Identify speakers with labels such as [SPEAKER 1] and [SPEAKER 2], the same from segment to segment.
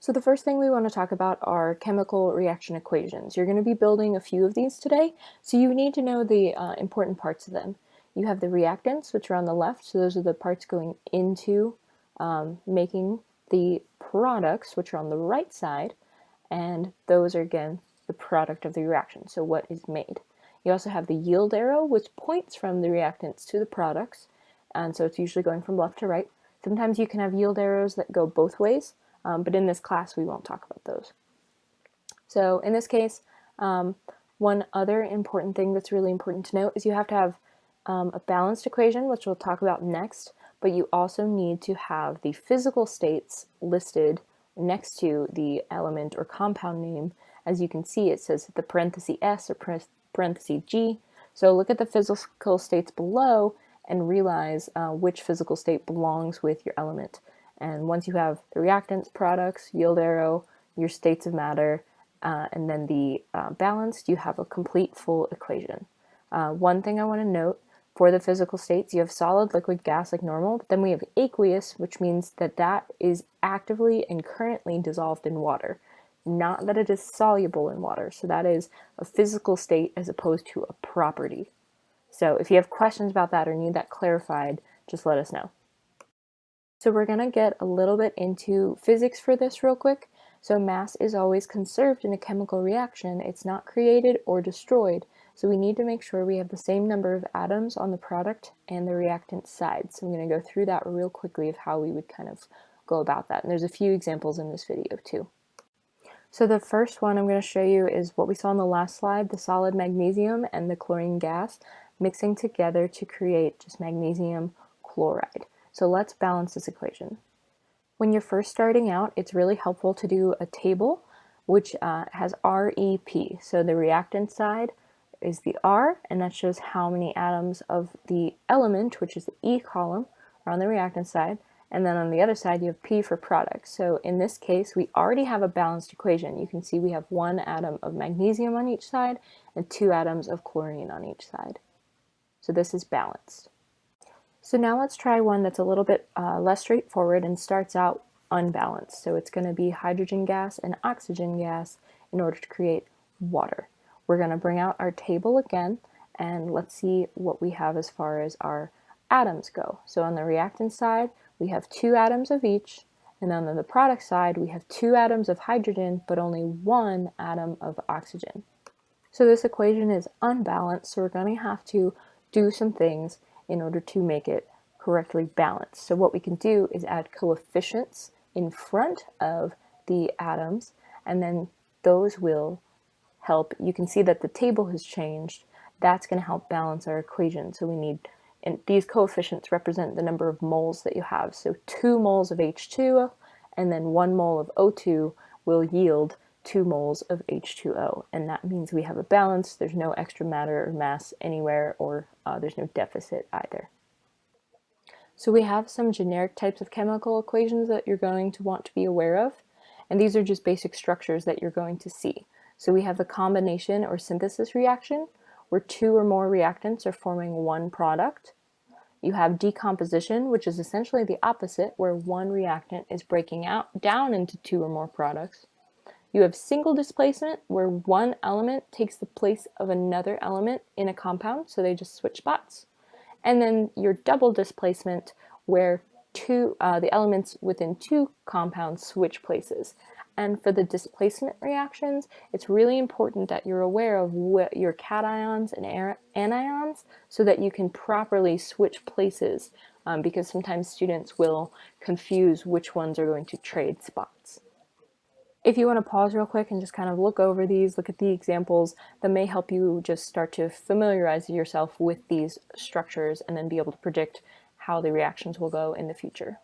[SPEAKER 1] So the first thing we want to talk about are chemical reaction equations. You're going to be building a few of these today, so you need to know the important parts of them. You have the reactants, which are on the left, so those are the parts going into making the products, which are on the right side, and those are, again, the product of the reaction, so what is made. You also have the yield arrow, which points from the reactants to the products, and so it's usually going from left to right. Sometimes you can have yield arrows that go both ways, but in this class we won't talk about those. So in this case, one other important thing that's really important to note is you have to have a balanced equation, which we'll talk about next, but you also need to have the physical states listed next to the element or compound name. As you can see, it says the parenthesis S or parenthesis G. So look at the physical states below and realize which physical state belongs with your element. And once you have the reactants, products, yield arrow, your states of matter, and then the balanced, you have a complete full equation. One thing I want to note, for the physical states, you have solid, liquid, gas like normal, but then we have aqueous, which means that that is actively and currently dissolved in water, not that it is soluble in water. So that is a physical state as opposed to a property. So if you have questions about that or need that clarified, just let us know. So we're going to get a little bit into physics for this real quick. So mass is always conserved in a chemical reaction. It's not created or destroyed. So we need to make sure we have the same number of atoms on the product and the reactant side. So I'm going to go through that real quickly of how we would kind of go about that. And there's a few examples in this video too. So the first one I'm going to show you is what we saw on the last slide, the solid magnesium and the chlorine gas mixing together to create just magnesium chloride. So let's balance this equation. When you're first starting out, it's really helpful to do a table which has REP. So the reactant side is the R, and that shows how many atoms of the element, which is the E column, are on the reactant side. And then on the other side, you have P for product. So in this case, we already have a balanced equation. You can see we have 1 atom of magnesium on each side and 2 atoms of chlorine on each side. So this is balanced. So now let's try one that's a little bit less straightforward and starts out unbalanced. So it's going to be hydrogen gas and oxygen gas in order to create water. We're going to bring out our table again, and let's see what we have as far as our atoms go. So on the reactant side, we have 2 atoms of each, and then on the product side, we have 2 atoms of hydrogen, but only 1 atom of oxygen. So this equation is unbalanced, so we're going to have to do some things in order to make it correctly balanced. So what we can do is add coefficients in front of the atoms, and then those will help. You can see that the table has changed. That's going to help balance our equation. So we need, and these coefficients represent the number of moles that you have. So 2 moles of H2 and then 1 mole of O2 will yield 2 moles of H2O, and that means we have a balance. There's no extra matter or mass anywhere, or there's no deficit either. So we have some generic types of chemical equations that you're going to want to be aware of, and these are just basic structures that you're going to see. So we have the combination or synthesis reaction, where 2 or more reactants are forming 1 product. You have decomposition, which is essentially the opposite, where 1 reactant is breaking down into 2 or more products. You have single displacement, where 1 element takes the place of another element in a compound, so they just switch spots. And then your double displacement, where the elements within 2 compounds switch places. And for the displacement reactions, it's really important that you're aware of what your cations and anions so that you can properly switch places, because sometimes students will confuse which ones are going to trade spots. If you want to pause real quick and just kind of look over these, look at the examples, that may help you just start to familiarize yourself with these structures and then be able to predict how the reactions will go in the future.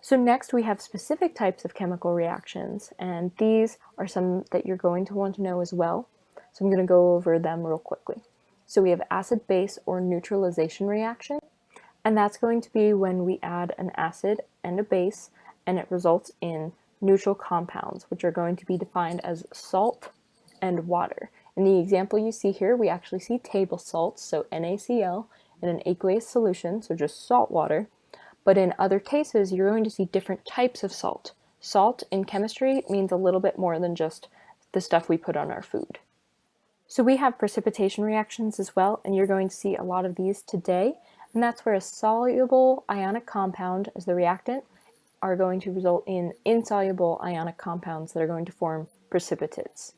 [SPEAKER 1] So next we have specific types of chemical reactions, and these are some that you're going to want to know as well. So I'm going to go over them real quickly. So we have acid-base or neutralization reaction, and that's going to be when we add an acid and a base, and it results in neutral compounds, which are going to be defined as salt and water. In the example you see here, we actually see table salts, so NaCl, in an aqueous solution, so just salt water. But in other cases, you're going to see different types of salt. Salt in chemistry means a little bit more than just the stuff we put on our food. So we have precipitation reactions as well, and you're going to see a lot of these today, and that's where a soluble ionic compound as the reactant are going to result in insoluble ionic compounds that are going to form precipitates.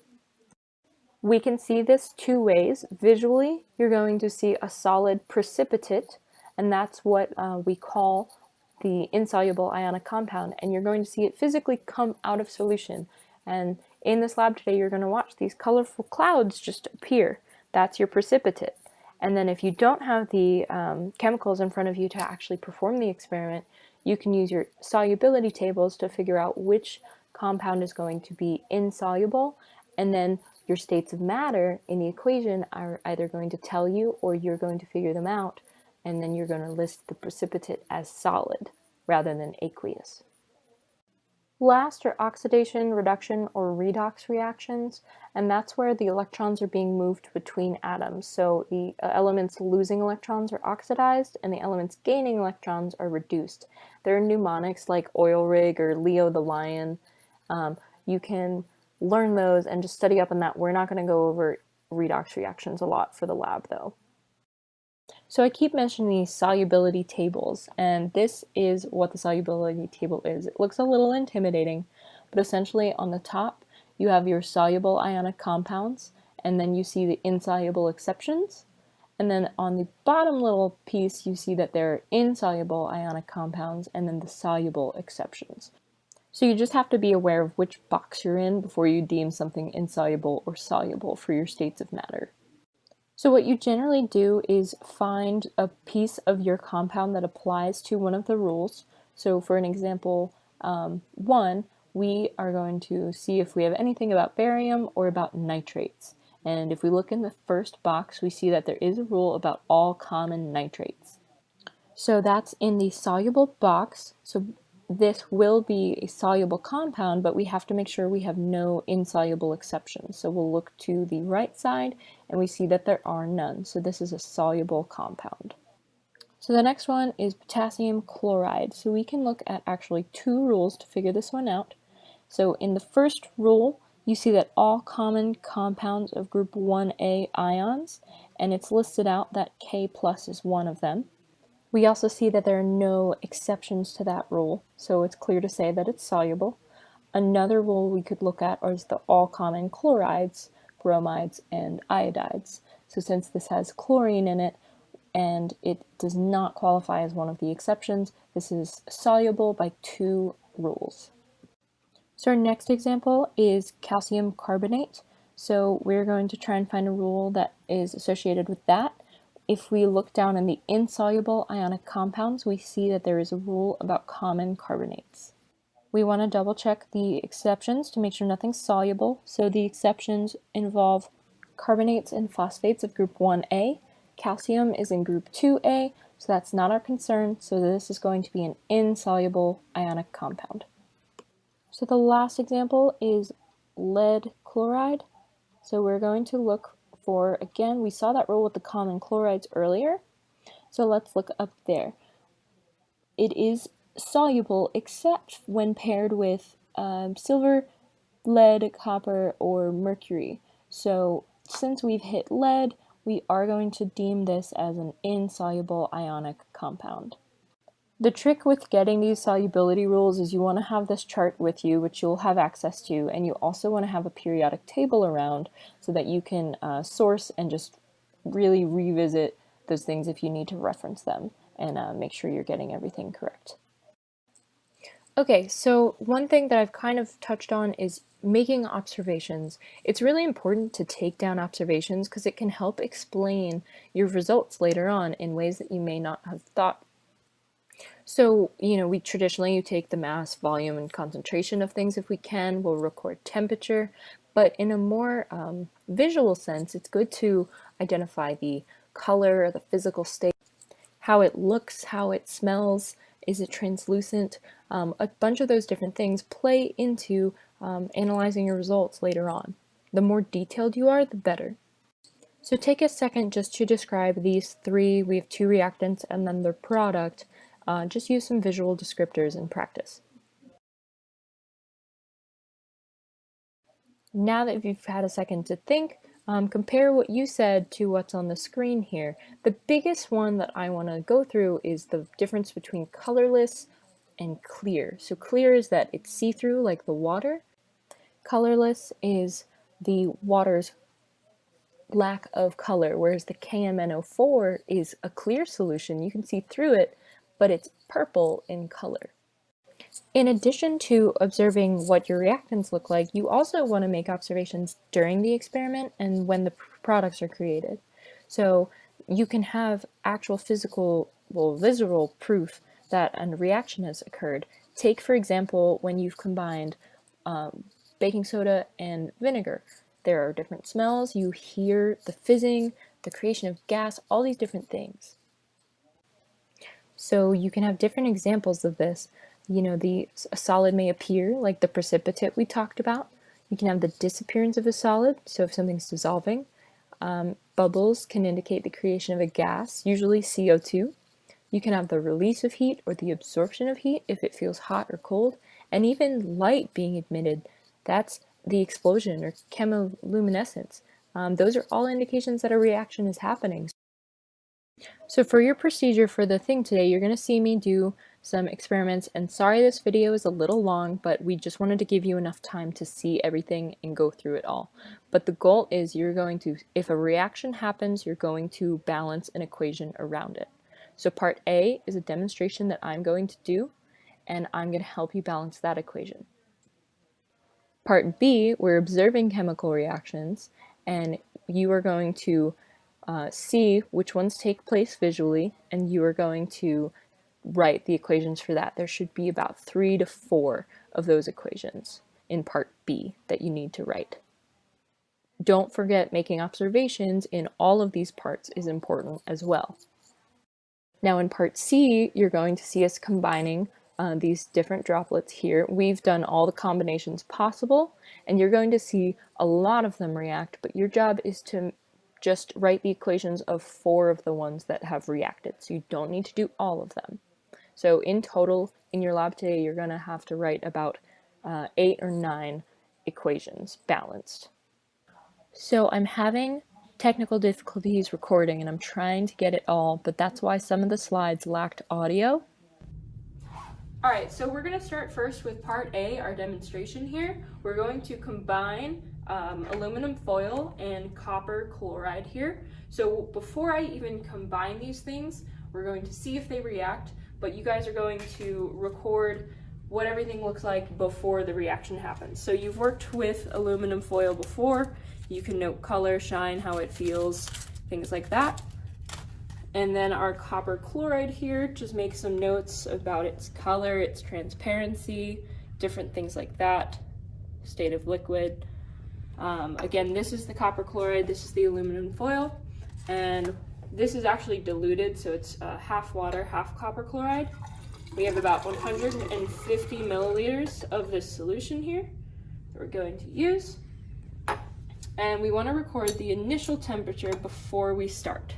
[SPEAKER 1] We can see this two ways. Visually, you're going to see a solid precipitate, and that's what we call the insoluble ionic compound, and you're going to see it physically come out of solution. And in this lab today, you're going to watch these colorful clouds just appear. That's your precipitate. And then if you don't have the chemicals in front of you to actually perform the experiment, you can use your solubility tables to figure out which compound is going to be insoluble, and then your states of matter in the equation are either going to tell you or you're going to figure them out, and then you're going to list the precipitate as solid rather than aqueous. Last are oxidation, reduction, or redox reactions, and that's where the electrons are being moved between atoms. So the elements losing electrons are oxidized, and the elements gaining electrons are reduced. There are mnemonics like oil rig or Leo the lion. You can learn those and just study up on that. We're not going to go over redox reactions a lot for the lab, though. So I keep mentioning these solubility tables, and this is what the solubility table is. It looks a little intimidating, but essentially on the top you have your soluble ionic compounds, and then you see the insoluble exceptions, and then on the bottom little piece you see that there are insoluble ionic compounds and then the soluble exceptions. So you just have to be aware of which box you're in before you deem something insoluble or soluble for your states of matter. So what you generally do is find a piece of your compound that applies to one of the rules. So for an example, 1, we are going to see if we have anything about barium or about nitrates. And if we look in the first box, we see that there is a rule about all common nitrates. So that's in the soluble box. So this will be a soluble compound, but we have to make sure we have no insoluble exceptions. So we'll look to the right side and we see that there are none. So this is a soluble compound. So the next one is potassium chloride. So we can look at actually 2 rules to figure this one out. So in the first rule, you see that all common compounds of group 1A ions, and it's listed out that K plus is one of them. We also see that there are no exceptions to that rule, so it's clear to say that it's soluble. Another rule we could look at is the all common chlorides, bromides, and iodides. So since this has chlorine in it, and it does not qualify as one of the exceptions, this is soluble by 2 rules. So our next example is calcium carbonate. So we're going to try and find a rule that is associated with that. If we look down in the insoluble ionic compounds, we see that there is a rule about common carbonates. We want to double check the exceptions to make sure nothing's soluble. So the exceptions involve carbonates and phosphates of group 1A. Calcium is in group 2A, so that's not our concern. So this is going to be an insoluble ionic compound. So the last example is lead chloride. So we're going to look for, again, we saw that rule with the common chlorides earlier, so let's look up there. It is soluble except when paired with silver, lead, copper, or mercury. So since we've hit lead, we are going to deem this as an insoluble ionic compound. The trick with getting these solubility rules is you want to have this chart with you, which you'll have access to, and you also want to have a periodic table around so that you can source and just really revisit those things if you need to reference them and make sure you're getting everything correct. Okay, so one thing that I've kind of touched on is making observations. It's really important to take down observations because it can help explain your results later on in ways that you may not have thought. So, we traditionally, you take the mass, volume, and concentration of things if we can. We'll record temperature, but in a more visual sense, it's good to identify the color, the physical state, how it looks, how it smells, is it translucent? A bunch of those different things play into analyzing your results later on. The more detailed you are, the better. So take a second just to describe these 3. We have 2 reactants and then their product. just use some visual descriptors in practice. Now that you've had a second to think, compare what you said to what's on the screen here. The biggest one that I want to go through is the difference between colorless and clear. So clear is that it's see-through like the water. Colorless is the water's lack of color, whereas the KMNO4 is a clear solution. You can see through it, but it's purple in color. In addition to observing what your reactants look like, you also want to make observations during the experiment and when the products are created. So you can have actual physical, visual proof that a reaction has occurred. Take, for example, when you've combined baking soda and vinegar. There are different smells, you hear the fizzing, the creation of gas, all these different things. So you can have different examples of this. A solid may appear, like the precipitate we talked about. You can have the disappearance of a solid, so if something's dissolving. Bubbles can indicate the creation of a gas, usually CO2. You can have the release of heat or the absorption of heat if it feels hot or cold, and even light being emitted. That's the explosion or chemoluminescence. Those are all indications that a reaction is happening. So for your procedure for the thing today, you're going to see me do some experiments, and sorry this video is a little long, but we just wanted to give you enough time to see everything and go through it all. But the goal is you're going to, if a reaction happens, you're going to balance an equation around it. So part A is a demonstration that I'm going to do, and I'm going to help you balance that equation. Part B, we're observing chemical reactions, and you are going to see which ones take place visually, and you are going to write the equations for that. There should be about 3 to 4 of those equations in part B that you need to write. Don't forget making observations in all of these parts is important as well. Now in part C, you're going to see us combining these different droplets here. We've done all the combinations possible, and you're going to see a lot of them react, but your job is to just write the equations of 4 of the ones that have reacted, so you don't need to do all of them. So in total, in your lab today, you're going to have to write about 8 or 9 equations balanced. So I'm having technical difficulties recording, and I'm trying to get it all, but that's why some of the slides lacked audio. Alright, so we're going to start first with part A, our demonstration here. We're going to combine aluminum foil and copper chloride here. So before I even combine these things, we're going to see if they react, but you guys are going to record what everything looks like before the reaction happens. So you've worked with aluminum foil before. You can note color, shine, how it feels, things like that. And then our copper chloride here, just make some notes about its color, its transparency, different things like that, state of liquid. Again, this is the copper chloride, this is the aluminum foil, and this is actually diluted, so it's half water, half copper chloride. We have about 150 milliliters of this solution here that we're going to use. And we want to record the initial temperature before we start.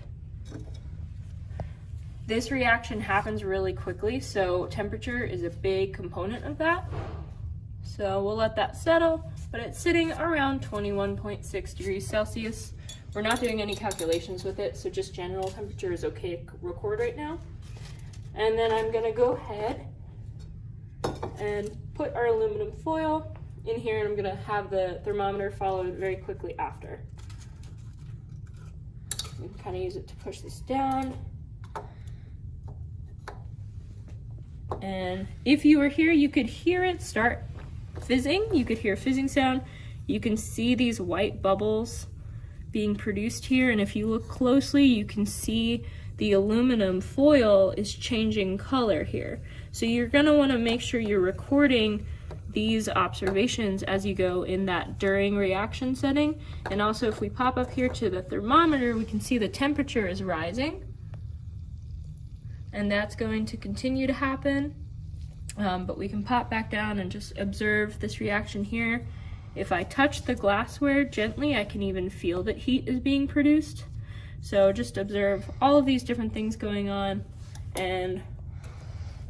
[SPEAKER 1] This reaction happens really quickly, so temperature is a big component of that. So we'll let that settle, but it's sitting around 21.6 degrees Celsius. We're not doing any calculations with it, so just general temperature is okay to record right now. And then I'm gonna go ahead and put our aluminum foil in here, and I'm gonna have the thermometer follow very quickly after. You can kind of use it to push this down. And if you were here, you could hear it start fizzing. You could hear a fizzing sound. You can see these white bubbles being produced here, and if you look closely, you can see the aluminum foil is changing color here. So you're going to want to make sure you're recording these observations as you go in that during reaction setting. And also, if we pop up here to the thermometer, we can see the temperature is rising, and that's going to continue to happen. But we can pop back down and just observe this reaction here. If I touch the glassware gently, I can even feel that heat is being produced. So just observe all of these different things going on, and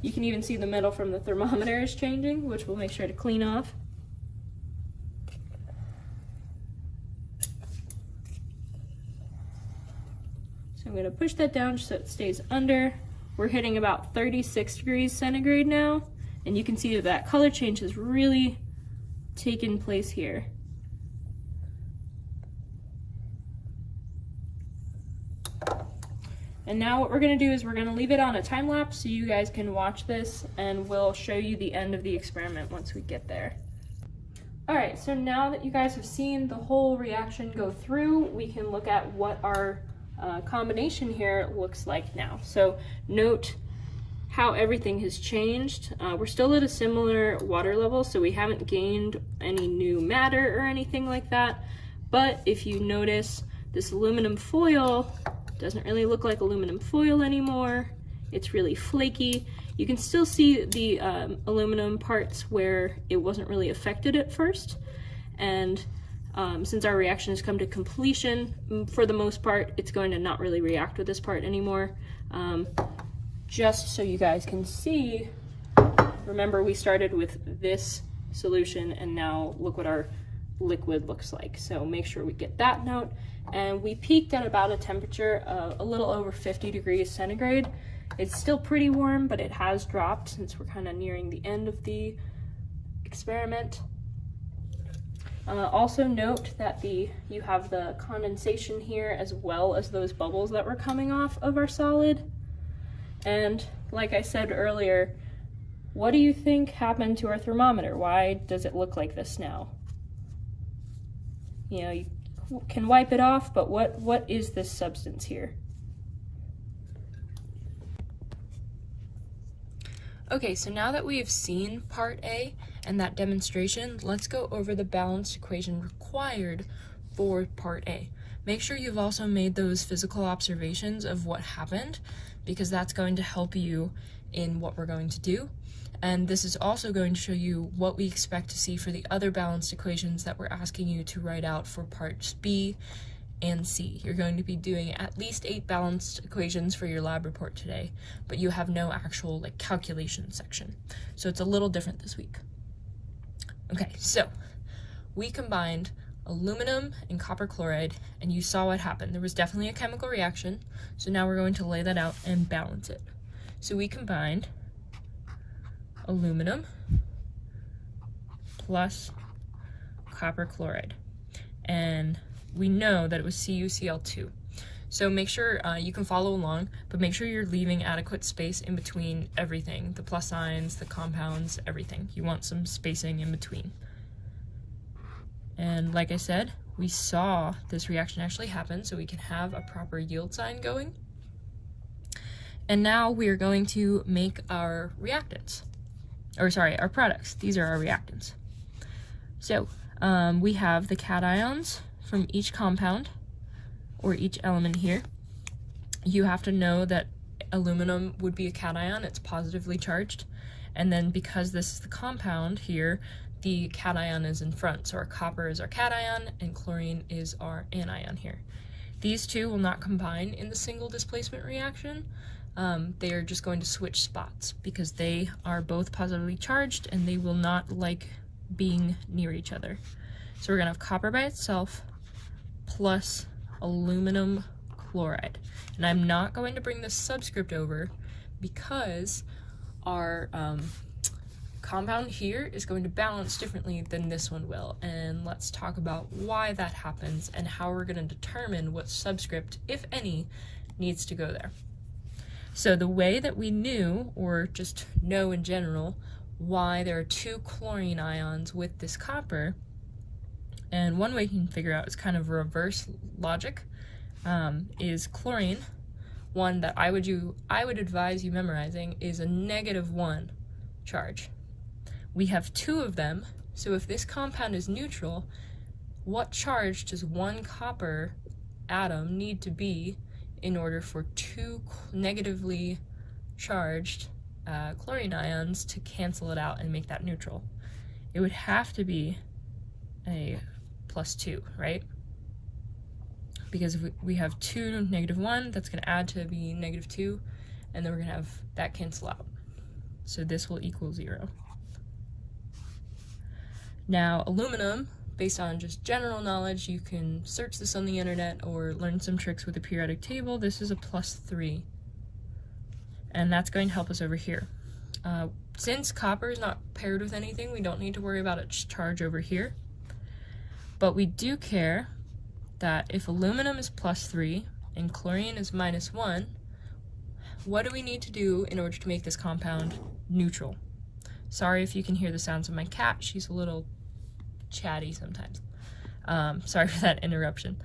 [SPEAKER 1] You can even see the metal from the thermometer is changing, which we'll make sure to clean off. So I'm going to push that down so it stays under. We're hitting about 36 degrees centigrade now, and you can see that that color change has really taken place here. And now what we're going to do is we're going to leave it on a time lapse so you guys can watch this, and we'll show you the end of the experiment once we get there. Alright, so now that you guys have seen the whole reaction go through, we can look at what our combination here looks like now. So note how everything has changed. We're still at a similar water level, so we haven't gained any new matter or anything like that. But if you notice, this aluminum foil doesn't really look like aluminum foil anymore. It's really flaky. You can still see the aluminum parts where it wasn't really affected at first. And since our reaction has come to completion, for the most part, it's going to not really react with this part anymore. Just so you guys can see, remember we started with this solution and now look what our liquid looks like. So make sure we get that note. And we peaked at about a temperature of a little over 50 degrees centigrade. It's still pretty warm, but it has dropped since we're kind of nearing the end of the experiment. Also note that you have the condensation here as well as those bubbles that were coming off of our solid. And like I said earlier, what do you think happened to our thermometer? Why does it look like this now? You know, you can wipe it off, but what is this substance here? Okay, so now that we have seen part A and that demonstration, let's go over the balanced equation required for part A. Make sure you've also made those physical observations of what happened, because that's going to help you in what we're going to do. And this is also going to show you what we expect to see for the other balanced equations that we're asking you to write out for parts B and C. You're going to be doing at least 8 balanced equations for your lab report today, but you have no actual calculation section. So it's a little different this week. Okay, so we combined aluminum and copper chloride, and you saw what happened. There was definitely a chemical reaction, so now we're going to lay that out and balance it. So we combined aluminum plus copper chloride, and we know that it was CuCl2. So make sure you can follow along, but make sure you're leaving adequate space in between everything, the plus signs, the compounds, everything. You want some spacing in between. And like I said, we saw this reaction actually happen, so we can have a proper yield sign going. And now we are going to make our reactants. Or sorry, our products. These are our reactants. So we have the cations from each compound, or each element here. You have to know that aluminum would be a cation, it's positively charged, and then because this is the compound here, the cation is in front, so our copper is our cation and chlorine is our anion here. These two will not combine in the single displacement reaction. They are just going to switch spots because they are both positively charged and they will not like being near each other. So we're going to have copper by itself plus aluminum chloride. And I'm not going to bring this subscript over because our compound here is going to balance differently than this one will. And let's talk about why that happens and how we're going to determine what subscript, if any, needs to go there. So the way that we knew, or just know in general, why there are 2 chlorine ions with this copper, and one way you can figure out is kind of reverse logic, is chlorine, one that I would advise you memorizing, is a -1 charge. We have 2 of them, so if this compound is neutral, what charge does one copper atom need to be in order for 2 negatively charged chlorine ions to cancel it out and make that neutral? It would have to be a +2, right? Because if we have 2 -1, that's going to add to be -2, and then we're going to have that cancel out. So this will equal 0. Now, aluminum, based on just general knowledge, you can search this on the internet or learn some tricks with the periodic table. This is a +3. And that's going to help us over here. Since copper is not paired with anything, we don't need to worry about its charge over here. But we do care that if aluminum is +3 and chlorine is -1, what do we need to do in order to make this compound neutral? Sorry if you can hear the sounds of my cat. She's a little chatty sometimes. Sorry for that interruption.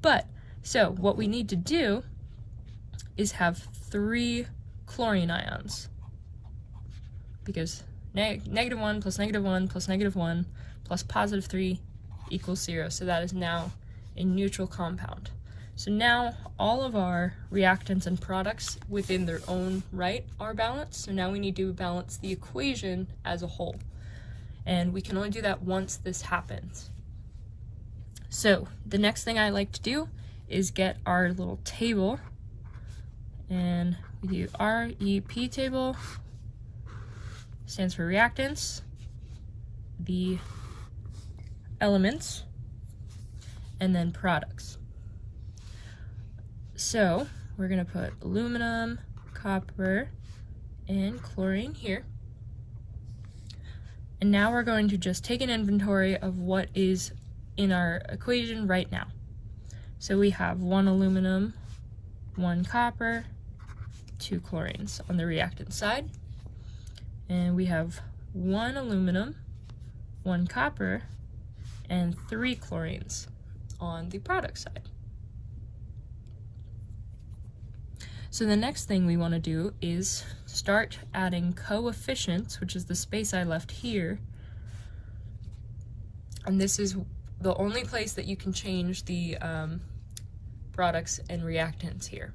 [SPEAKER 1] But, so what we need to do is have 3 chlorine ions. Because -1 plus -1 plus -1 plus +3 equals 0. So that is now a neutral compound. So now all of our reactants and products within their own right are balanced. So now we need to balance the equation as a whole. And we can only do that once this happens. So the next thing I like to do is get our little table. And we do REP table, stands for reactants, the elements, and then products. So we're going to put aluminum, copper, and chlorine here. And now we're going to just take an inventory of what is in our equation right now. So we have 1 aluminum, 1 copper, 2 chlorines on the reactant side. And we have 1 aluminum, 1 copper, and 3 chlorines on the product side. So the next thing we want to do is start adding coefficients, which is the space I left here. And this is the only place that you can change the products and reactants here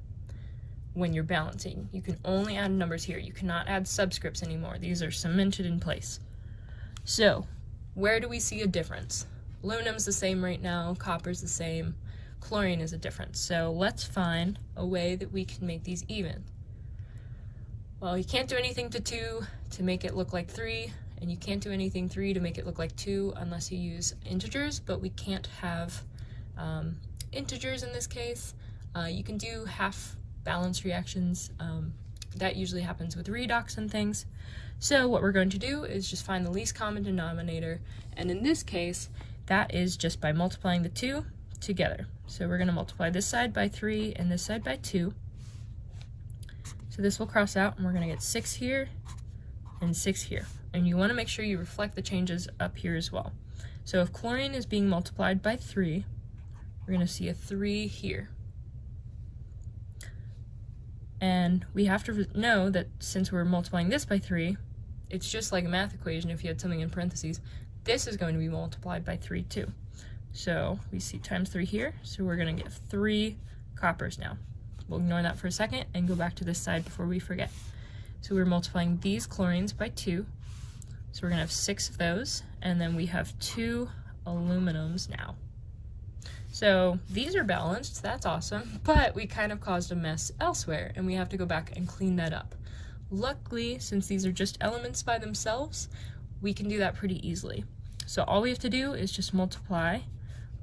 [SPEAKER 1] when you're balancing. You can only add numbers here. You cannot add subscripts anymore. These are cemented in place. So where do we see a difference? Aluminum's the same right now, copper's the same, chlorine is a difference. So let's find a way that we can make these even. Well, you can't do anything to 2 to make it look like 3, and you can't do anything 3 to make it look like 2 unless you use integers, but we can't have integers in this case. You can do half balance reactions. That usually happens with redox and things. So what we're going to do is just find the least common denominator, and in this case, that is just by multiplying the 2 together. So we're going to multiply this side by 3 and this side by 2. So this will cross out, and we're going to get 6 here and 6 here. And you want to make sure you reflect the changes up here as well. So if chlorine is being multiplied by 3, we're going to see a 3 here. And we have to know that since we're multiplying this by 3, it's just like a math equation if you had something in parentheses. This is going to be multiplied by 3 too. So we see times 3 here, so we're going to get 3 coppers now. We'll ignore that for a second and go back to this side before we forget. So we're multiplying these chlorines by 2, so we're going to have 6 of those, and then we have 2 aluminums now. So these are balanced, that's awesome, but we kind of caused a mess elsewhere, and we have to go back and clean that up. Luckily, since these are just elements by themselves, we can do that pretty easily. So all we have to do is just multiply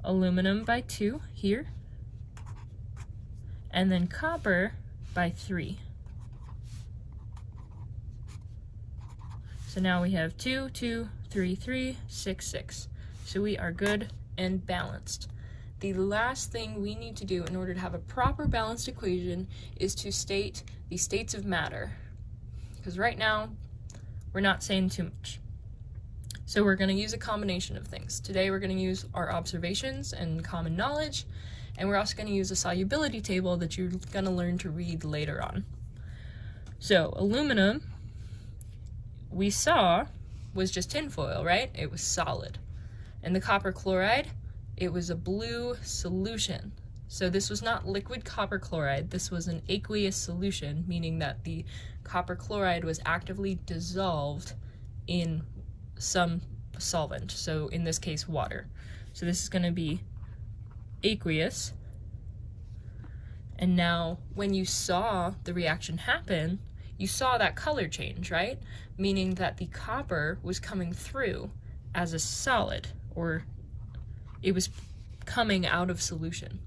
[SPEAKER 1] aluminum by 2 here, and then copper by 3. So now we have 2, 2, 3, 3, 6, 6. So we are good and balanced. The last thing we need to do in order to have a proper balanced equation is to state the states of matter. Because right now, we're not saying too much. So we're going to use a combination of things. Today we're going to use our observations and common knowledge, and we're also going to use a solubility table that you're going to learn to read later on. So aluminum, we saw, was just tinfoil, right? It was solid. And the copper chloride, it was a blue solution. So this was not liquid copper chloride, this was an aqueous solution, meaning that the copper chloride was actively dissolved in some solvent, so in this case water. So this is going to be aqueous. And now when you saw the reaction happen, you saw that color change, right? Meaning that the copper was coming through as a solid, or it was coming out of solution.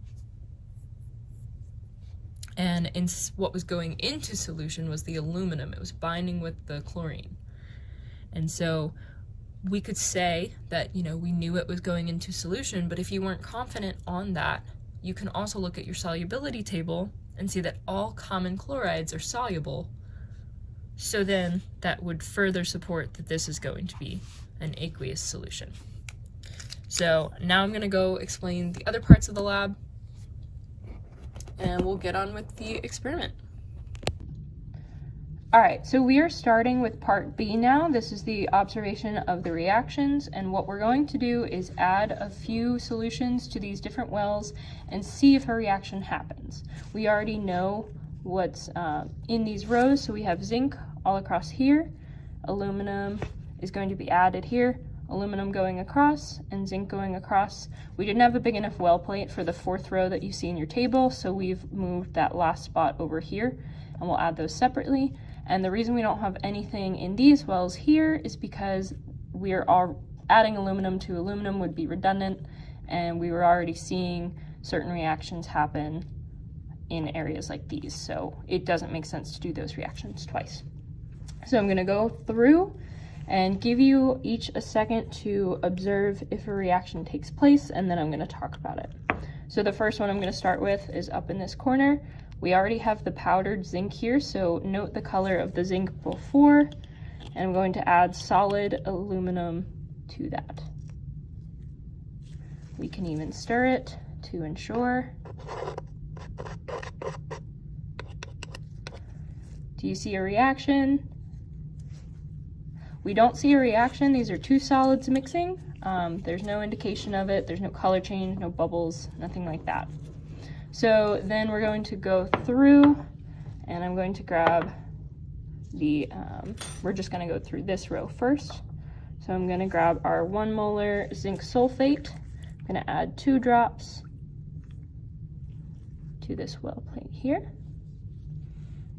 [SPEAKER 1] And what was going into solution was the aluminum. It was binding with the chlorine. And so we could say that, you know, we knew it was going into solution, but if you weren't confident on that, you can also look at your solubility table and see that all common chlorides are soluble. So then that would further support that this is going to be an aqueous solution. So now I'm going to go explain the other parts of the lab, and we'll get on with the experiment. All right, so we are starting with part B now. This is the observation of the reactions, and what we're going to do is add a few solutions to these different wells and see if a reaction happens. We already know what's in these rows, so we have zinc all across here, aluminum is going to be added here, aluminum going across, and zinc going across. We didn't have a big enough well plate for the fourth row that you see in your table, so we've moved that last spot over here, and we'll add those separately. And the reason we don't have anything in these wells here is because we are all adding aluminum to aluminum would be redundant, and we were already seeing certain reactions happen in areas like these, so it doesn't make sense to do those reactions twice. So I'm going to go through and give you each a second to observe if a reaction takes place, and then I'm going to talk about it. So the first one I'm going to start with is up in this corner. We already have the powdered zinc here, so note the color of the zinc before, and I'm going to add solid aluminum to that. We can even stir it to ensure. Do you see a reaction? We don't see a reaction. These are two solids mixing. There's no indication of it. There's no color change, no bubbles, nothing like that. So then we're going to go through, and I'm going to grab the, we're just going to go through this row first. So I'm going to grab our 1 molar zinc sulfate. I'm going to add 2 drops to this well plate here.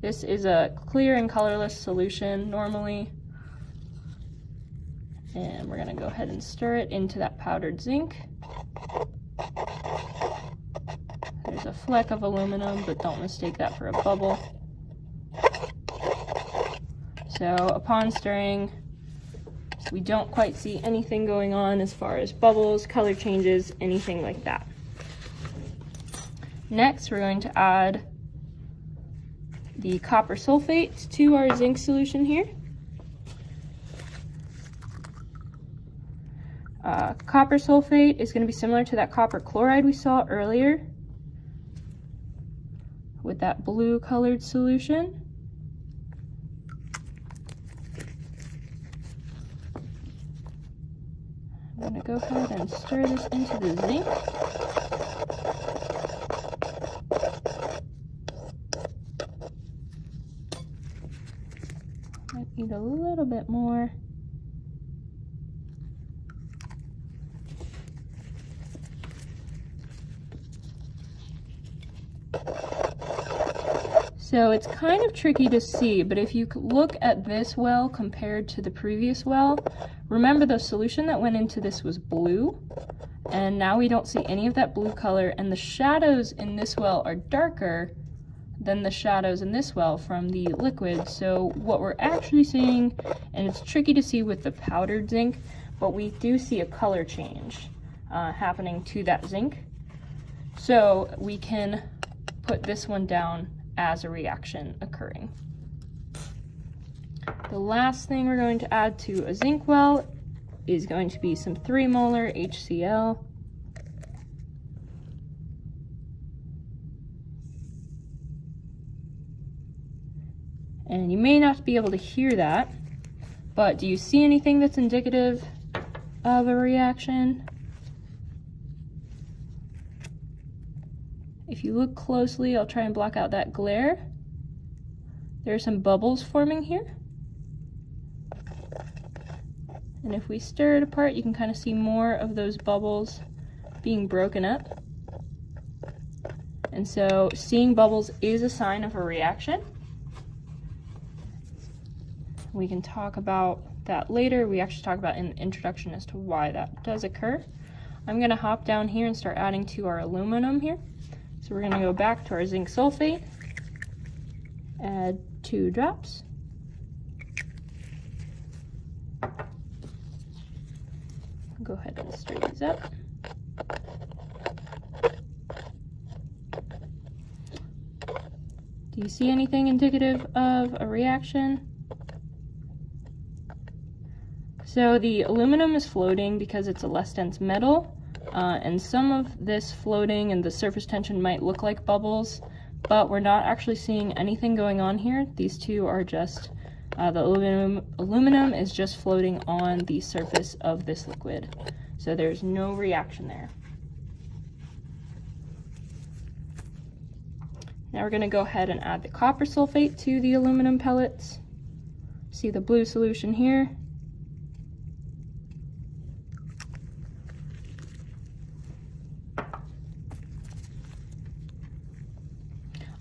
[SPEAKER 1] This is a clear and colorless solution normally. And we're going to go ahead and stir it into that powdered zinc. There's a fleck of aluminum, but don't mistake that for a bubble. So upon stirring, we don't quite see anything going on as far as bubbles, color changes, anything like that. Next, we're going to add the copper sulfate to our zinc solution here. Copper sulfate is going to be similar to that copper chloride we saw earlier with that blue colored solution. I'm going to go ahead and stir this into the zinc. Might need a little bit more. So it's kind of tricky to see, but if you look at this well compared to the previous well, remember the solution that went into this was blue, and now we don't see any of that blue color, and the shadows in this well are darker than the shadows in this well from the liquid. So what we're actually seeing, and it's tricky to see with the powdered zinc, but we do see a color change happening to that zinc. So we can put this one down as a reaction occurring. The last thing we're going to add to a zinc well is going to be some 3 molar HCl. And you may not be able to hear that, but do you see anything that's indicative of a reaction? If you look closely, I'll try and block out that glare. There are some bubbles forming here. And if we stir it apart, you can kind of see more of those bubbles being broken up. And so seeing bubbles is a sign of a reaction. We can talk about that later. We actually talk about in the introduction as to why that does occur. I'm going to hop down here and start adding to our aluminum here. So we're going to go back to our zinc sulfate, add 2 drops. Go ahead and stir these up. Do you see anything indicative of a reaction? So the aluminum is floating because it's a less dense metal, and some of this floating and the surface tension might look like bubbles, but we're not actually seeing anything going on here. These two are just, the aluminum is just floating on the surface of this liquid. So there's no reaction there. Now we're going to go ahead and add the copper sulfate to the aluminum pellets. See the blue solution here?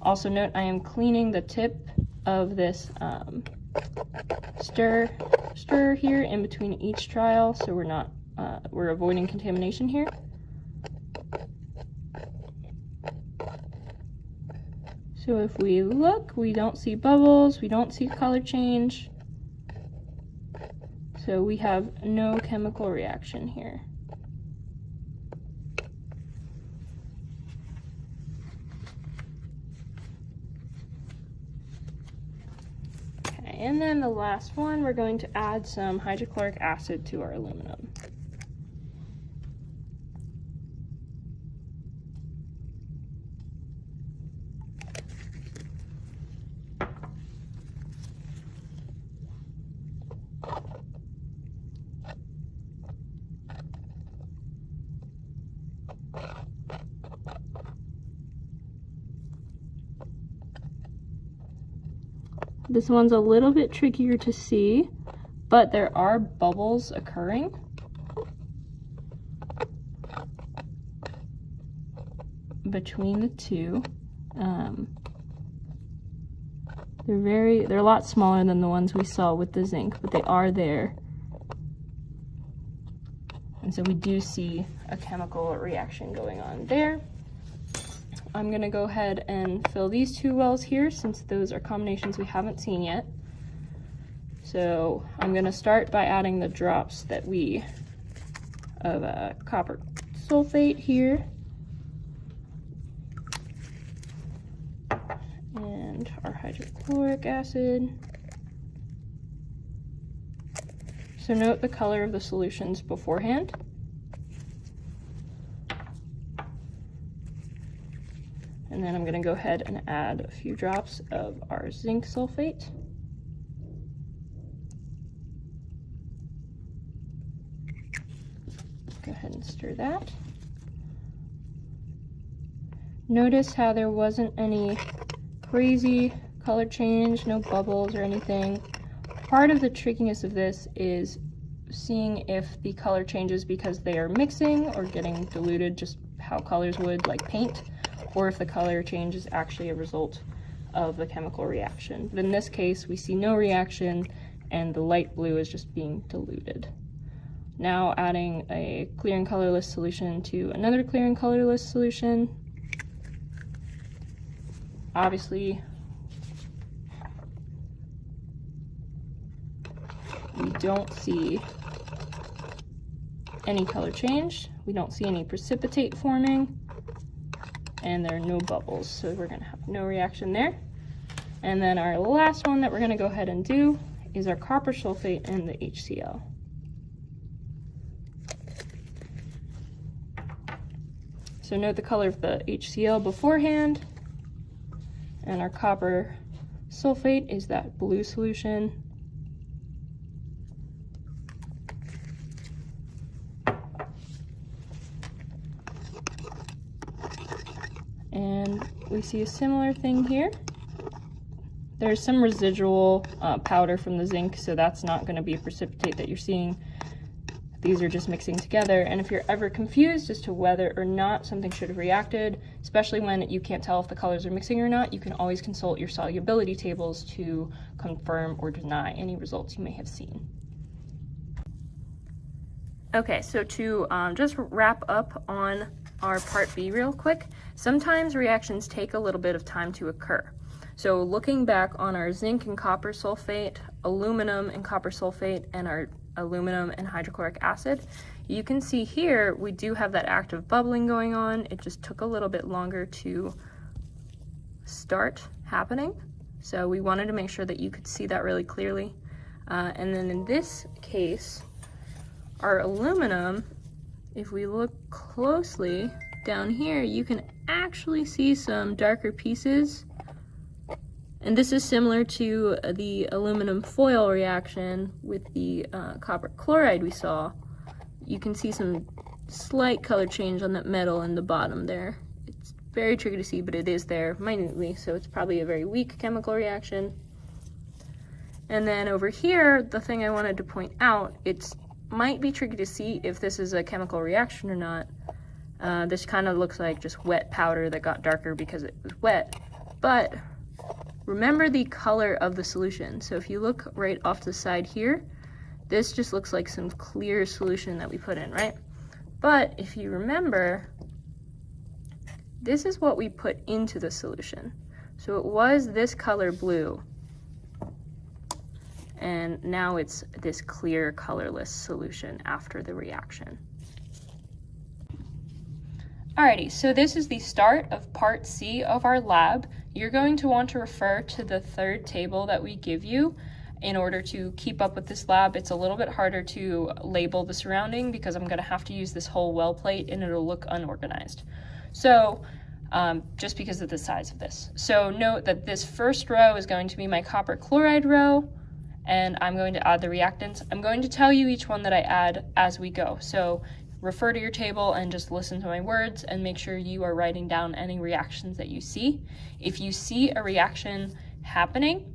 [SPEAKER 1] Also note, I am cleaning the tip of this stir here in between each trial, so we're avoiding contamination here. So if we look, we don't see bubbles, we don't see color change. So we have no chemical reaction here. Okay, and then the last one, we're going to add some hydrochloric acid to our aluminum. This one's a little bit trickier to see, but there are bubbles occurring. Between the two. They're a lot smaller than the ones we saw with the zinc, but they are there. And so we do see a chemical reaction going on there. I'm going to go ahead and fill these 2 wells here, since those are combinations we haven't seen yet. So I'm going to start by adding the drops of copper sulfate here. And our hydrochloric acid. So note the color of the solutions beforehand. And then I'm going to go ahead and add a few drops of our zinc sulfate. Go ahead and stir that. Notice how there wasn't any crazy color change, no bubbles or anything. Part of the trickiness of this is seeing if the color changes because they are mixing or getting diluted, just how colors would, like paint, or if the color change is actually a result of the chemical reaction. But in this case, we see no reaction, and the light blue is just being diluted. Now adding a clear and colorless solution to another clear and colorless solution. Obviously, we don't see any color change. We don't see any precipitate forming, and there are no bubbles, so we're going to have no reaction there. And then our last one that we're going to go ahead and do is our copper sulfate and the HCl. So note the color of the HCl beforehand, and our copper sulfate is that blue solution. And we see a similar thing here. There's some residual powder from the zinc, so that's not going to be a precipitate that you're seeing. These are just mixing together, and if you're ever confused as to whether or not something should have reacted, especially when you can't tell if the colors are mixing or not, you can always consult your solubility tables to confirm or deny any results you may have seen. Okay, so to just wrap up on our part B real quick, sometimes reactions take a little bit of time to occur. So looking back on our zinc and copper sulfate, aluminum and copper sulfate, and our aluminum and hydrochloric acid, you can see here we do have that active bubbling going on. It just took a little bit longer to start happening. So we wanted to make sure that you could see that really clearly. And then in this case, our aluminum, if we look closely down here, you can actually see some darker pieces. And this is similar to the aluminum foil reaction with the copper chloride we saw. You can see some slight color change on that metal in the bottom there. It's very tricky to see, but it is there minutely, so it's probably a very weak chemical reaction. And then over here, the thing I wanted to point out, it might be tricky to see if this is a chemical reaction or not. This kind of looks like just wet powder that got darker because it was wet, but remember the color of the solution. So if you look right off the side here, this just looks like some clear solution that we put in, right? But if you remember, this is what we put into the solution. So it was this color blue, and now it's this clear colorless solution after the reaction. Alrighty, so this is the start of part C of our lab. You're going to want to refer to the third table that we give you in order to keep up with this lab. It's a little bit harder to label the surrounding because I'm going to have to use this whole well plate and it'll look unorganized. So just because of the size of this. So note that this first row is going to be my copper chloride row, and I'm going to add the reactants. I'm going to tell you each one that I add as we go. So refer to your table and just listen to my words and make sure you are writing down any reactions that you see. If you see a reaction happening,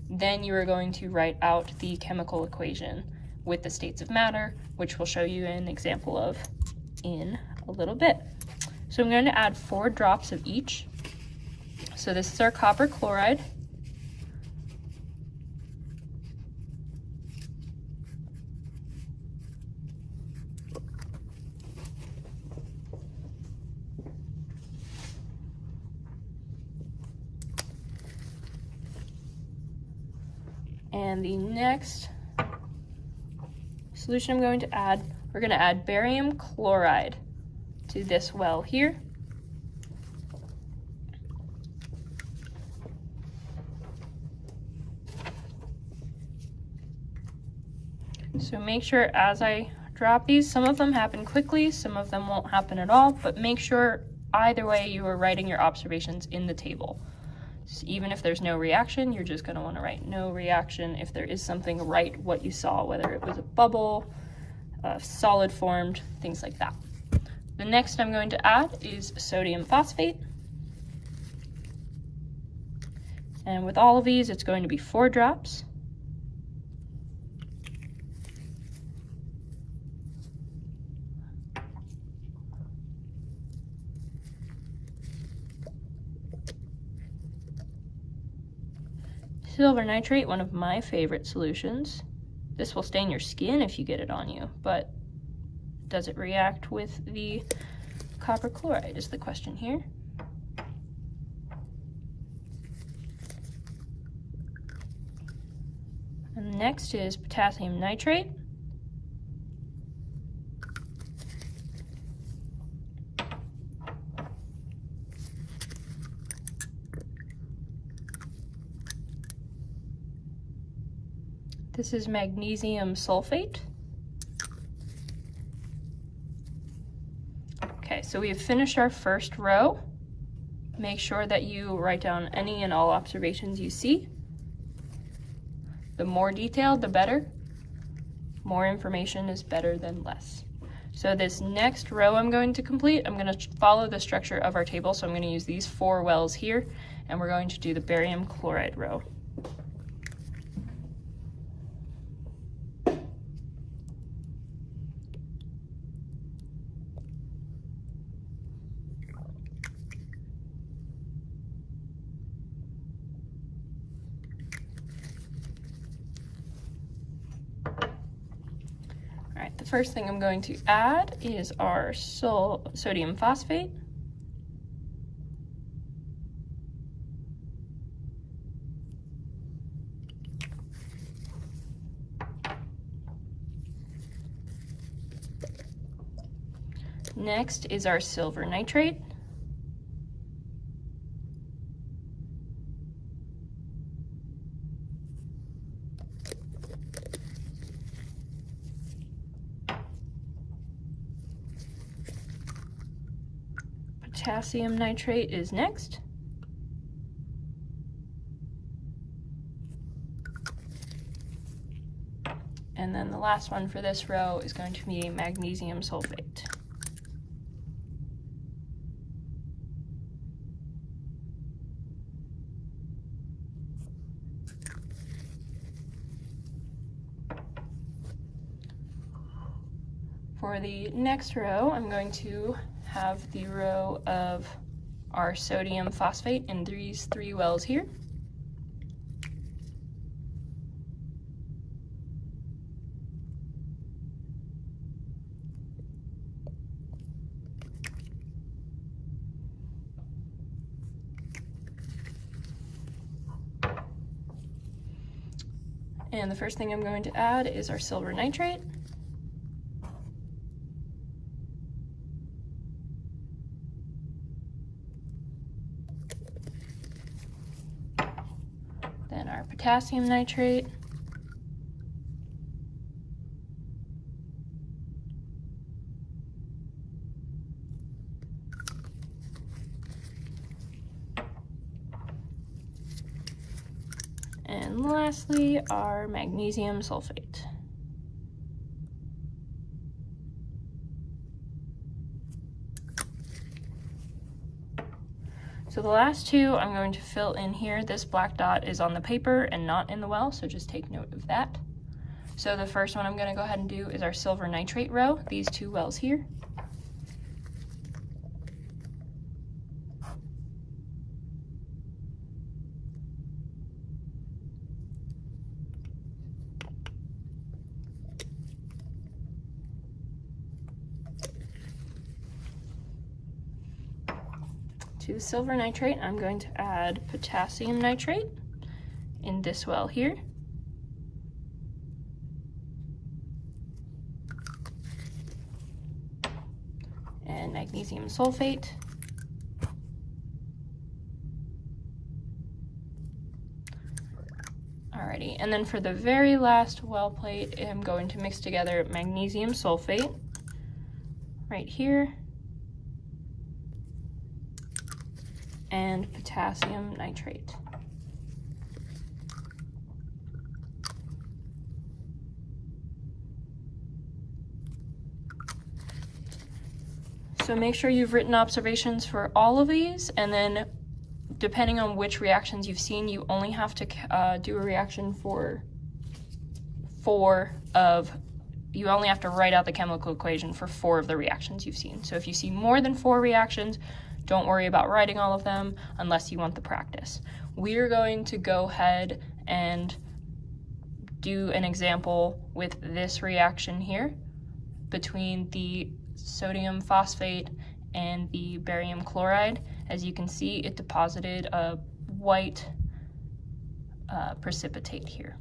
[SPEAKER 1] then you are going to write out the chemical equation with the states of matter, which we'll show you an example of in a little bit. So I'm going to add 4 drops of each. So this is our copper chloride. And the next solution I'm going to add, we're going to add barium chloride to this well here. So make sure as I drop these, some of them happen quickly, some of them won't happen at all, but make sure either way you are writing your observations in the table. So even if there's no reaction, you're just going to want to write no reaction. If there is something, write what you saw, whether it was a bubble, a solid formed, things like that. The next I'm going to add is sodium phosphate. And with all of these, it's going to be 4 drops. Silver nitrate, one of my favorite solutions. This will stain your skin if you get it on you, but does it react with the copper chloride is the question here. And next is potassium nitrate. This is magnesium sulfate. Okay, so we have finished our first row. Make sure that you write down any and all observations you see. The more detailed, the better. More information is better than less. So this next row I'm going to complete, I'm going to follow the structure of our table. So I'm going to use these 4 wells here, and we're going to do the barium chloride row. first thing I'm going to add is our sodium phosphate. Next is our silver nitrate. Potassium nitrate is next. And then the last one for this row is going to be magnesium sulfate. For the next row, I'm going to have the row of our sodium phosphate in these 3 wells here. And the first thing I'm going to add is our silver nitrate. Then our potassium nitrate. And lastly, our magnesium sulfate. So the last 2 I'm going to fill in here. This black dot is on the paper and not in the well, so just take note of that. So the first one I'm going to go ahead and do is our silver nitrate row, these 2 wells here. To the silver nitrate, I'm going to add potassium nitrate in this well here. And magnesium sulfate. Alrighty, and then for the very last well plate, I'm going to mix together magnesium sulfate right here and potassium nitrate. So make sure you've written observations for all of these, and then depending on which reactions you've seen, you only have to do a reaction for you only have to write out the chemical equation for 4 of the reactions you've seen. So if you see more than 4 reactions, don't worry about writing all of them unless you want the practice. We're going to go ahead and do an example with this reaction here between the sodium phosphate and the barium chloride. As you can see, it deposited a white precipitate here.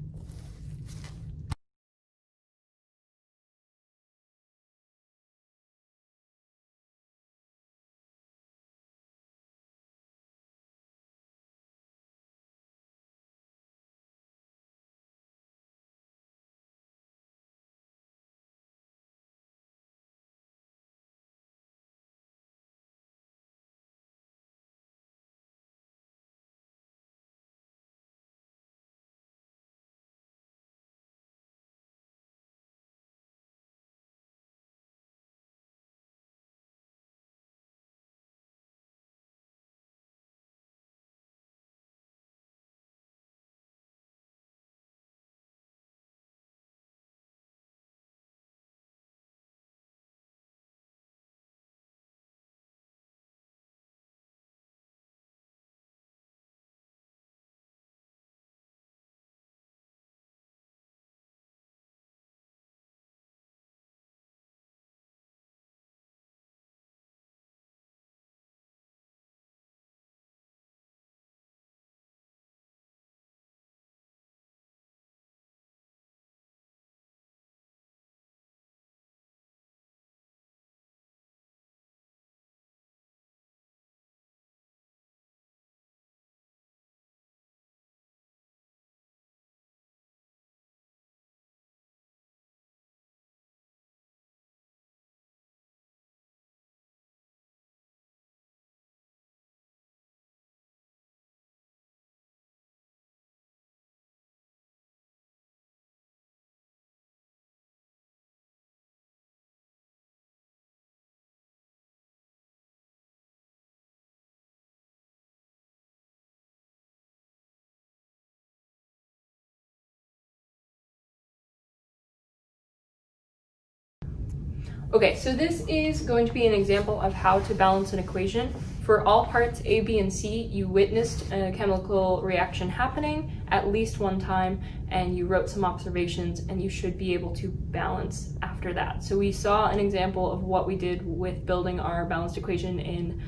[SPEAKER 1] Okay, so this is going to be an example of how to balance an equation. For all parts A, B, and C, you witnessed a chemical reaction happening at least one time, and you wrote some observations, and you should be able to balance after that. So we saw an example of what we did with building our balanced equation in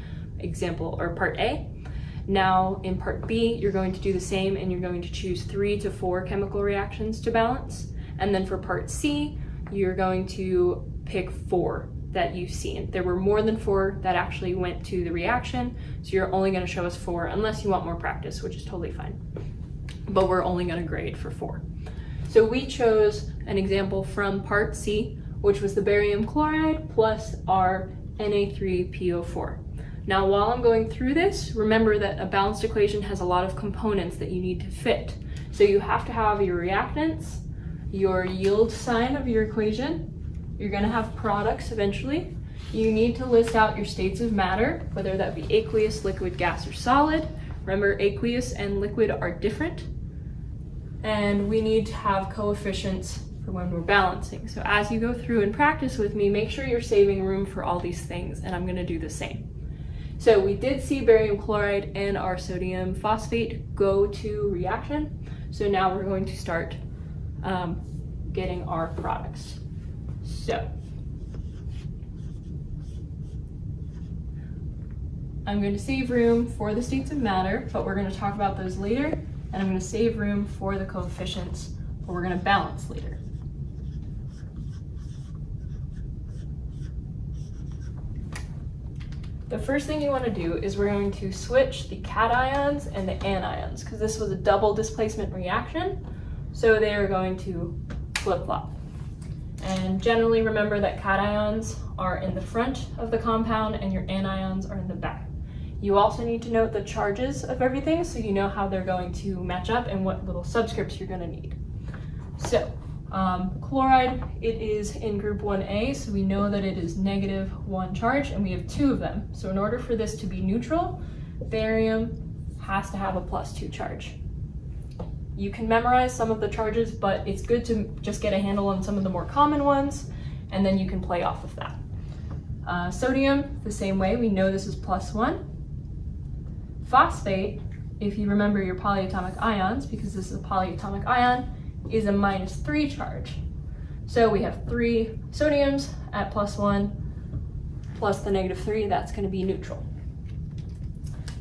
[SPEAKER 1] part A. Now in part B, you're going to do the same, and you're going to choose 3 to 4 chemical reactions to balance. And then for part C, you're going to pick 4 that you've seen. There were more than 4 that actually went to the reaction, so you're only going to show us 4 unless you want more practice, which is totally fine. But we're only going to grade for 4. So we chose an example from part C, which was the barium chloride plus our Na3PO4. Now, while I'm going through this, remember that a balanced equation has a lot of components that you need to fit. So you have to have your reactants, your yield sign of your equation. You're going to have products eventually. You need to list out your states of matter, whether that be aqueous, liquid, gas, or solid. Remember, aqueous and liquid are different. And we need to have coefficients for when we're balancing. So as you go through and practice with me, make sure you're saving room for all these things, and I'm going to do the same. So we did see barium chloride and our sodium phosphate go to reaction. So now we're going to start getting our products. So I'm going to save room for the states of matter, but we're going to talk about those later. And I'm going to save room for the coefficients, but we're going to balance later. The first thing you want to do is we're going to switch the cations and the anions, because this was a double displacement reaction, so they are going to flip-flop. And generally remember that cations are in the front of the compound and your anions are in the back. You also need to note the charges of everything so you know how they're going to match up and what little subscripts you're going to need. So chloride, it is in group 1A, so we know that it is -1 charge, and we have 2 of them. So in order for this to be neutral, barium has to have a +2 charge. You can memorize some of the charges, but it's good to just get a handle on some of the more common ones, and then you can play off of that. Sodium, the same way, we know this is +1. Phosphate, if you remember your polyatomic ions, because this is a polyatomic ion, is a -3 charge. So we have 3 sodiums at +1 plus the -3, that's going to be neutral.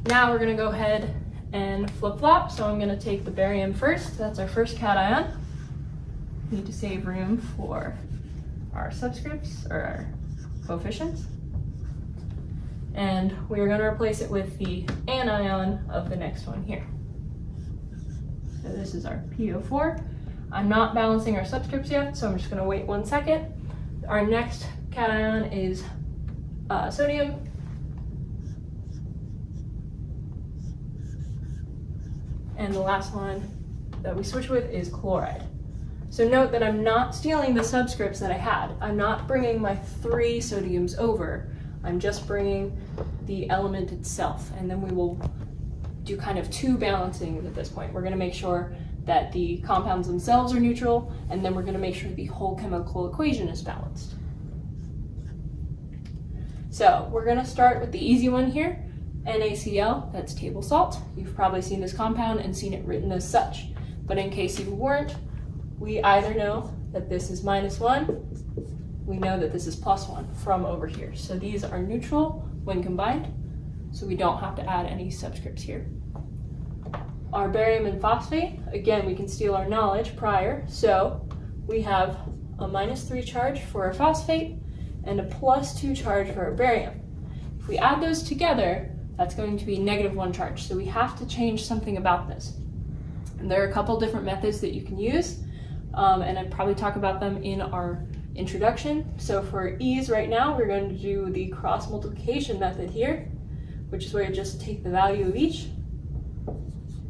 [SPEAKER 1] Now we're going to go ahead and flip-flop, so I'm going to take the barium first. That's our first cation. We need to save room for our subscripts, or our coefficients. And we're going to replace it with the anion of the next one here. So this is our PO4. I'm not balancing our subscripts yet, so I'm just going to wait 1 second. Our next cation is sodium. And the last one that we switch with is chloride. So note that I'm not stealing the subscripts that I had. I'm not bringing my 3 sodiums over. I'm just bringing the element itself, and then we will do kind of 2 balancings at this point. We're going to make sure that the compounds themselves are neutral, and then we're going to make sure the whole chemical equation is balanced. So we're going to start with the easy one here, NaCl, that's table salt. You've probably seen this compound and seen it written as such, but in case you weren't, we either know that this is -1, we know that this is +1 from over here. So these are neutral when combined, so we don't have to add any subscripts here. Our barium and phosphate, again, we can steal our knowledge prior, so we have a -3 charge for our phosphate and a +2 charge for our barium. If we add those together, that's going to be -1 charge, so we have to change something about this. And there are a couple different methods that you can use, and I'd probably talk about them in our introduction. So for ease right now, we're going to do the cross multiplication method here, which is where you just take the value of each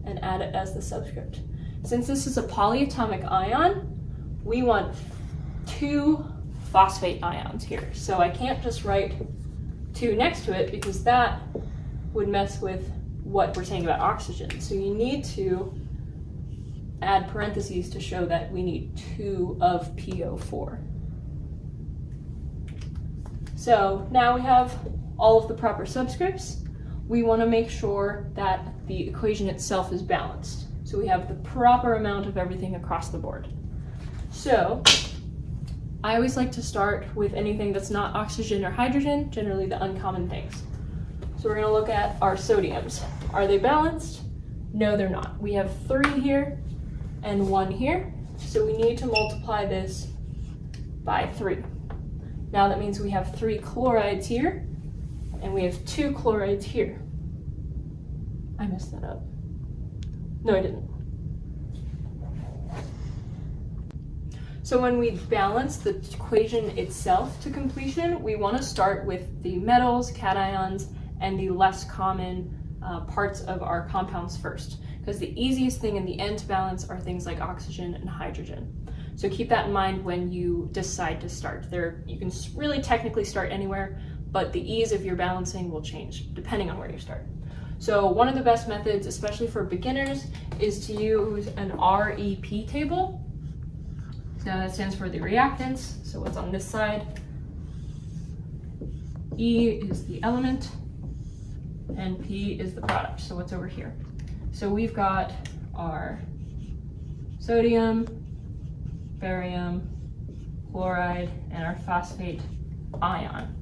[SPEAKER 1] and add it as the subscript. Since this is a polyatomic ion, we want 2 phosphate ions here. So I can't just write 2 next to it because that would mess with what we're saying about oxygen. So you need to add parentheses to show that we need 2 of PO4. So now we have all of the proper subscripts. We want to make sure that the equation itself is balanced. So we have the proper amount of everything across the board. So I always like to start with anything that's not oxygen or hydrogen, generally the uncommon things. So we're going to look at our sodiums. Are they balanced? No, they're not. We have 3 here and 1 here. So we need to multiply this by 3. Now that means we have 3 chlorides here and we have 2 chlorides here. I messed that up. No, I didn't. So when we balance the equation itself to completion, we want to start with the metals, cations, and the less common parts of our compounds first, because the easiest thing in the end to balance are things like oxygen and hydrogen. So keep that in mind when you decide to start. You can really technically start anywhere, but the ease of your balancing will change depending on where you start. So one of the best methods, especially for beginners, is to use an REP table. So that stands for the reactants. So what's on this side? E is the element, and P is the product. So what's over here? So we've got our sodium, barium, chloride, and our phosphate ion.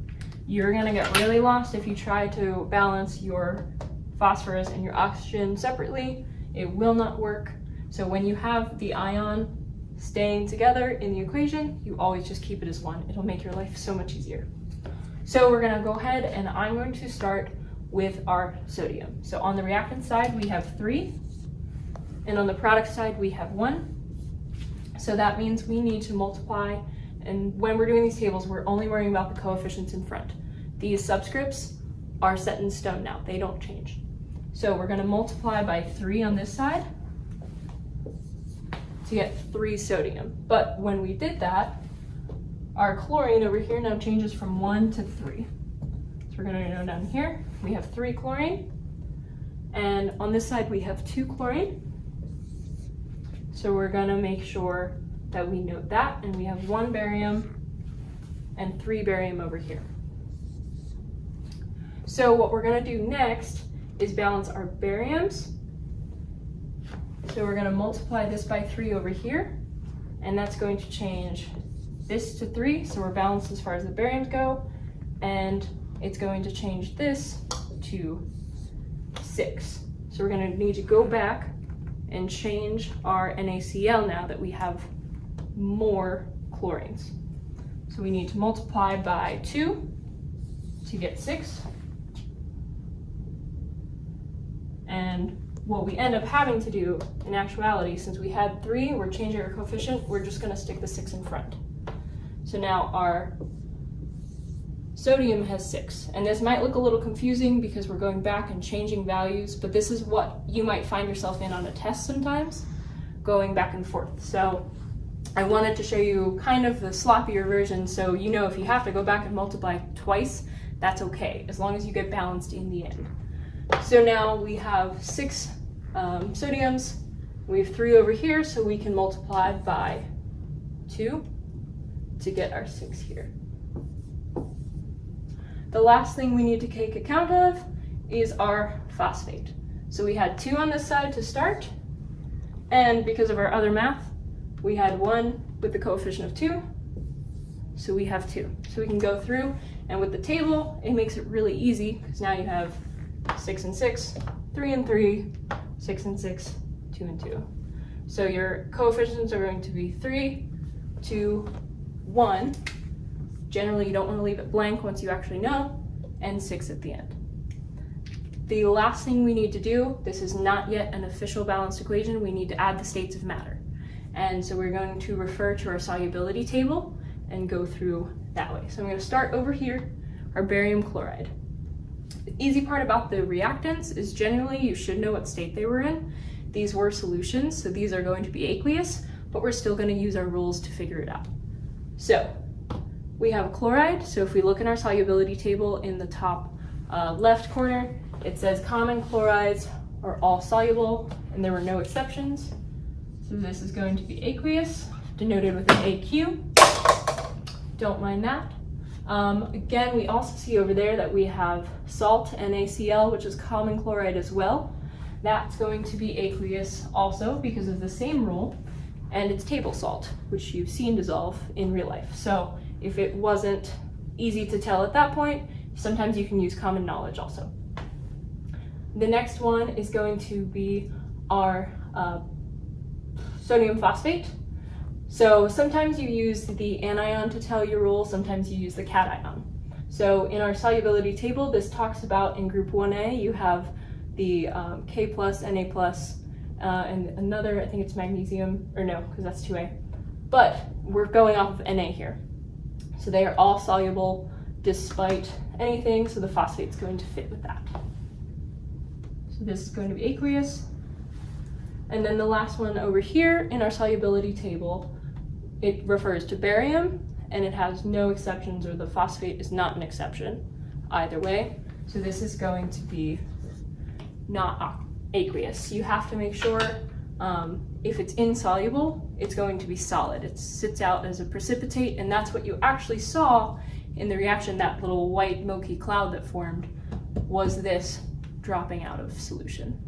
[SPEAKER 1] You're gonna get really lost if you try to balance your phosphorus and your oxygen separately. It will not work. So when you have the ion staying together in the equation, you always just keep it as 1. It'll make your life so much easier. So we're gonna go ahead and I'm going to start with our sodium. So on the reactant side, we have 3, and on the product side, we have 1. So that means we need to multiply, and when we're doing these tables, we're only worrying about the coefficients in front. These subscripts are set in stone now, they don't change. So we're gonna multiply by 3 on this side to get 3 sodium. But when we did that, our chlorine over here now changes from 1 to 3. So we're gonna go down here, we have 3 chlorine, and on this side we have 2 chlorine. So we're gonna make sure that we note that, and we have 1 barium and 3 barium over here. So what we're gonna do next is balance our bariums. So we're gonna multiply this by 3 over here, and that's going to change this to 3, so we're balanced as far as the bariums go, and it's going to change this to 6. So we're gonna need to go back and change our NaCl now that we have more chlorines. So we need to multiply by 2 to get 6. And what we end up having to do in actuality, since we had 3, we're changing our coefficient, we're just gonna stick the 6 in front. So now our sodium has 6, and this might look a little confusing because we're going back and changing values, but this is what you might find yourself in on a test sometimes, going back and forth. So I wanted to show you kind of the sloppier version, so you know if you have to go back and multiply twice, that's okay, as long as you get balanced in the end. So now we have 6 sodiums, we have 3 over here, so we can multiply by 2 to get our 6 here. The last thing we need to take account of is our phosphate. So we had 2 on this side to start, and because of our other math, we had 1 with the coefficient of 2, so we have 2. So we can go through, and with the table, it makes it really easy, because now you have 6 and 6, 3 and 3, 6 and 6, 2 and 2. So your coefficients are going to be 3, 2, 1. Generally, you don't want to leave it blank once you actually know, and 6 at the end. The last thing we need to do, this is not yet an official balanced equation, we need to add the states of matter. And so we're going to refer to our solubility table and go through that way. So I'm going to start over here, our barium chloride. The easy part about the reactants is generally you should know what state they were in. These were solutions, so these are going to be aqueous, but we're still going to use our rules to figure it out. So we have chloride, so if we look in our solubility table in the top left corner, it says common chlorides are all soluble, and there were no exceptions. So this is going to be aqueous, denoted with an AQ. Don't mind that. Again, we also see over there that we have salt, NaCl, which is common chloride as well. That's going to be aqueous also because of the same rule, and it's table salt, which you've seen dissolve in real life. So if it wasn't easy to tell at that point, sometimes you can use common knowledge also. The next one is going to be our sodium phosphate. So sometimes you use the anion to tell your rule, sometimes you use the cation. So in our solubility table, this talks about in group 1A, you have the K+, Na+, and another, I think it's magnesium, or no, because that's 2A. But we're going off of Na here. So they are all soluble despite anything, so the phosphate's going to fit with that. So this is going to be aqueous. And then the last one over here in our solubility table, it refers to barium, and it has no exceptions, or the phosphate is not an exception either way. So this is going to be not aqueous. You have to make sure if it's insoluble, it's going to be solid. It sits out as a precipitate, and that's what you actually saw in the reaction. That little white milky cloud that formed was this dropping out of solution.